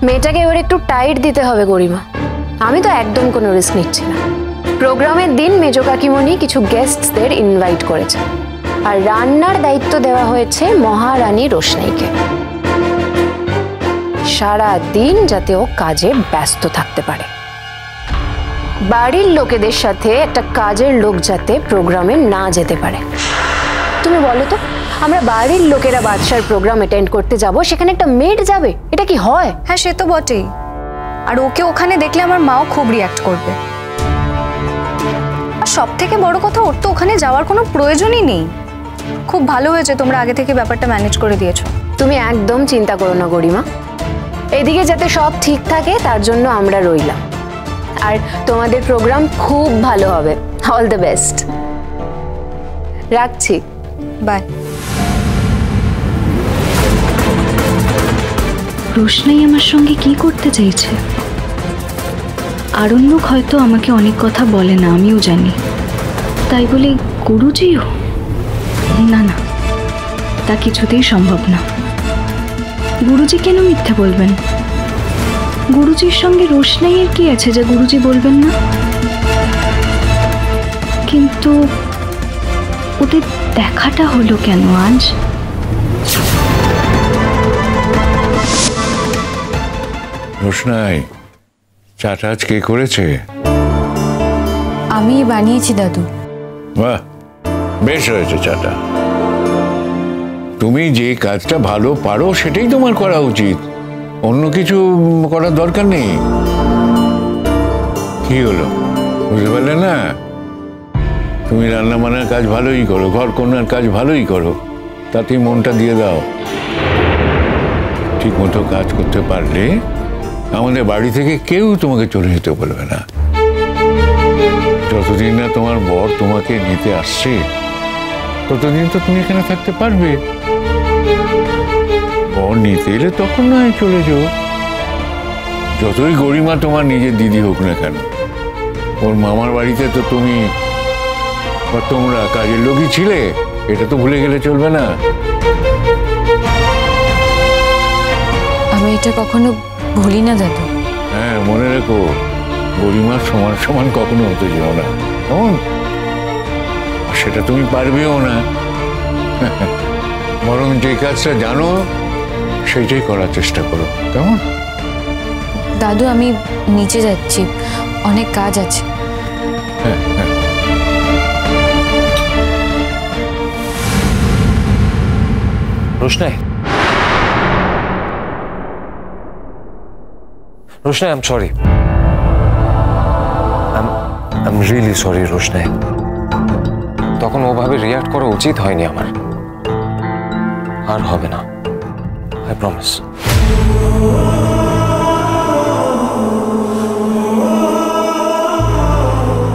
মেয়েটাকে এবার একটু টাইট দিতে হবে গরিমা। আমি তো একদম কোনো রিস্ক নিচ্ছি না। প্রোগ্রামের দিন মেজো কাকিমণি কিছু গেস্টদের ইনভাইট করেছে, আর রান্নার দায়িত্ব দেওয়া হয়েছে মহারানী রোশনাইকে। সারা দিন যাতে ও কাজে ব্যস্ত থাকতে পারে। বাড়ির লোকেদের সাথে একটা কাজের লোক যাতে প্রোগ্রামে না যেতে পারে। তুমি বলো তো, আমরা বাড়ির লোকেরা বাদশার প্রোগ্রাম অ্যাটেন্ড করতে যাব, সেখানে একটা মেড যাবে, এটা কি হয়? হ্যাঁ, সে তো বটেই। আর ওকে ওখানে দেখলে আমার মাও খুব রিঅ্যাক্ট করবে। আর সব থেকে বড় কথা, ওর তো ওখানে যাওয়ার কোনো প্রয়োজনই নেই। খুব ভালো হয়েছে তোমরা আগে থেকে ব্যাপারটা ম্যানেজ করে দিয়েছো। তুমি একদম চিন্তা করো না গরিমা, এদিকে যাতে সব ঠিক থাকে তার জন্য আমরা রইলাম। আর তোমাদের প্রোগ্রাম খুব ভালো হবে। All the best. রাখছি, বাই। রোশনাই আমার সঙ্গে কি করতে চাইছে? আরণ্যক হয়তো আমাকে অনেক কথা বলে না, আমিও জানি। তাই বলে গুরুজিও? না না, তা কিছুতেই সম্ভব না। গুরুজি কেন মিথ্যে বলবেন? গুরুজির সঙ্গে রোশনাইয়ের কি আছে যে গুরুজি বলবেন না? কিন্তু ওদের দেখাটা হলো কেন আজ? রোশনাই, চাটা আজ কে করেছে? আমি বানিয়েছি দাদু। বাহ, বেশ হয়েছে চাটা। তুমি যে কাজটা ভালো পারো সেটাই তোমার করা উচিত, অন্য কিছু করার দরকার নেই। কি হলো, বুঝতে পারলে না? তুমি রান্না বান্নার কাজ ভালোই করো, ঘর কন্যার কাজ ভালোই করো, তাতেই মনটা দিয়ে দাও। ঠিক মতো কাজ করতে পারলে আমাদের বাড়ি থেকে কেউ তোমাকে চলে যেতে বলবে না। যতদিন না তোমার বর তোমাকে নিতে আসছে ততদিন তো তুমি এখানে থাকতে পারবে। বর নিতে এলে তখন নয় চলে যাও। যতই গরিমা তোমার নিজের দিদি হোক না কেন, ওর মামার বাড়িতে তো তুমি বা তোমরা কাজের লোকই ছিলে, এটা তো ভুলে গেলে চলবে না। আমি এটা কখনো ভুলি না দাদু। হ্যাঁ, মনে রেখো, গরিমার সমান সমান কখনো হতে যেও না, কেমন? সেটা তুমি পারবেও না। বরং যে কাজটা জানো সেইটাই করার চেষ্টা করো, কেমন? দাদু, আমি নিচে যাচ্ছি, অনেক কাজ আছে। হ্যাঁ হ্যাঁ। Roshnai. Roshnai, I'm sorry. I'm really sorry, Roshnai. তখন ওভাবে রিঅ্যাক্ট করা উচিত হয়নি আমার। আর হবে না, I promise.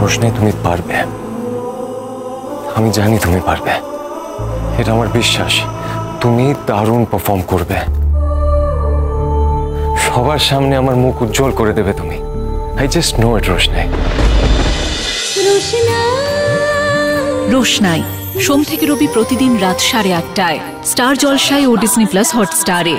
রোশনাই, তুমি পারবে। আমি জানি তুমি পারবে, এটা আমার বিশ্বাস। তুমি দারুণ পারফর্ম করবে, সবার সামনে আমার মুখ উজ্জ্বল করে দেবে তুমি। আই জাস্ট নো ইট রোশনাই। রোশনাই সোম থেকে রবি প্রতিদিন রাত 8:30টায় স্টার জলসায় ও ডিজনি প্লাস হটস্টারে।